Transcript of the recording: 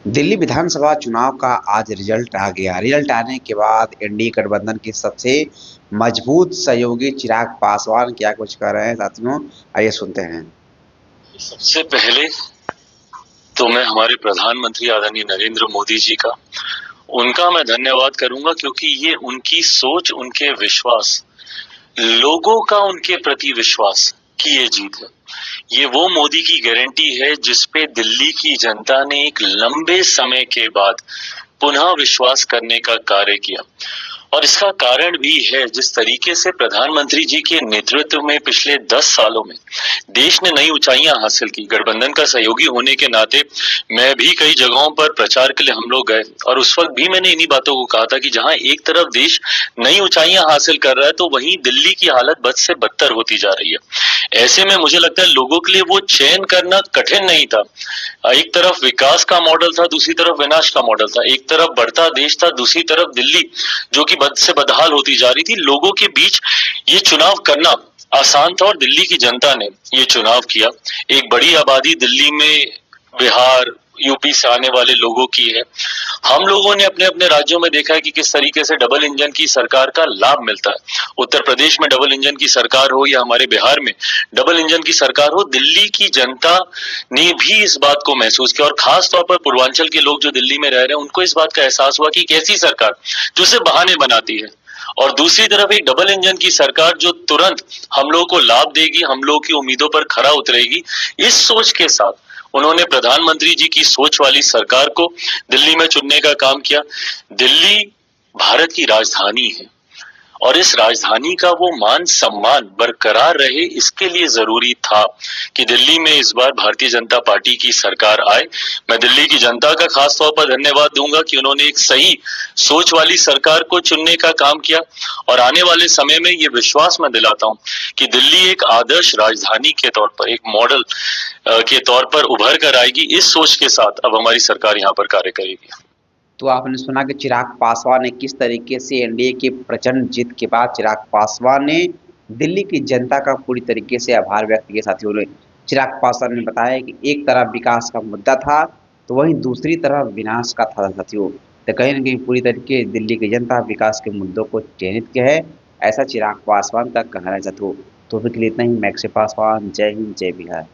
दिल्ली विधानसभा चुनाव का आज रिजल्ट आ गया। रिजल्ट आने के बाद एनडीए गठबंधन के सबसे मजबूत सहयोगी चिराग पासवान क्या कुछ कर रहे हैं साथियों, आइए सुनते हैं। सबसे पहले तो मैं हमारे प्रधानमंत्री आदरणीय नरेंद्र मोदी जी का उनका मैं धन्यवाद करूंगा, क्योंकि ये उनकी सोच, उनके विश्वास, लोगों का उनके प्रति विश्वास की ये जीत है। ये वो मोदी की गारंटी है जिस पे दिल्ली की जनता ने एक लंबे समय के बाद पुनः विश्वास करने का कार्य किया। और इसका कारण भी है जिस तरीके से प्रधानमंत्री जी के नेतृत्व में पिछले 10 सालों में देश ने नई ऊंचाइयां हासिल की। गठबंधन का सहयोगी होने के नाते मैं भी कई जगहों पर प्रचार के लिए हम लोग गए, और उस वक्त भी मैंने इन्हीं बातों को कहा था कि जहां एक तरफ देश नई ऊंचाइयां हासिल कर रहा है, तो वहीं दिल्ली की हालत बद से बदतर होती जा रही है। ऐसे में मुझे लगता है लोगों के लिए वो चयन करना कठिन नहीं था। एक तरफ विकास का मॉडल था, दूसरी तरफ विनाश का मॉडल था। एक तरफ बढ़ता देश था, दूसरी तरफ दिल्ली जो कि बद से बदहाल होती जा रही थी। लोगों के बीच ये चुनाव करना आसान था और दिल्ली की जनता ने ये चुनाव किया। एक बड़ी आबादी दिल्ली में बिहार, यूपी से आने वाले लोगों की है। हम लोगों ने अपने अपने राज्यों में देखा है कि किस तरीके से डबल इंजन की सरकार का लाभ मिलता है। उत्तर प्रदेश में डबल इंजन की सरकार हो या हमारे बिहार में डबल इंजन की सरकार हो, दिल्ली की जनता ने भी इस बात को महसूस किया। और खास तौर पर पूर्वांचल के लोग जो दिल्ली में रह रहे हैं, उनको इस बात का एहसास हुआ कि कैसी सरकार जो सिर्फ बहाने बनाती है, और दूसरी तरफ एक डबल इंजन की सरकार जो तुरंत हम लोगों को लाभ देगी, हम लोगों की उम्मीदों पर खरा उतरेगी। इस सोच के साथ उन्होंने प्रधानमंत्री जी की सोच वाली सरकार को दिल्ली में चुनने का काम किया। दिल्ली भारत की राजधानी है, और इस राजधानी का वो मान सम्मान बरकरार रहे, इसके लिए जरूरी था कि दिल्ली में इस बार भारतीय जनता पार्टी की सरकार आए। मैं दिल्ली की जनता का खास तौर पर धन्यवाद दूंगा कि उन्होंने एक सही सोच वाली सरकार को चुनने का काम किया, और आने वाले समय में ये विश्वास मैं दिलाता हूं कि दिल्ली एक आदर्श राजधानी के तौर पर, एक मॉडल के तौर पर उभर कर आएगी। इस सोच के साथ अब हमारी सरकार यहाँ पर कार्य करेगी। तो आपने सुना कि चिराग पासवान ने किस तरीके से एनडीए की प्रचंड जीत के बाद चिराग पासवान ने दिल्ली की जनता का पूरी तरीके से आभार व्यक्त किया। साथियों ने चिराग पासवान ने बताया कि एक तरफ विकास का मुद्दा था तो वहीं दूसरी तरफ विनाश का था। साथियों, तो कहीं ना कहीं पूरी तरीके दिल्ली की जनता विकास के मुद्दों को चिन्हित किया है, ऐसा चिराग पासवान का कहना है। साथियों, तो अभी के लिए इतना ही। मैक्स पासवान, जय हिंद, जय बिहार।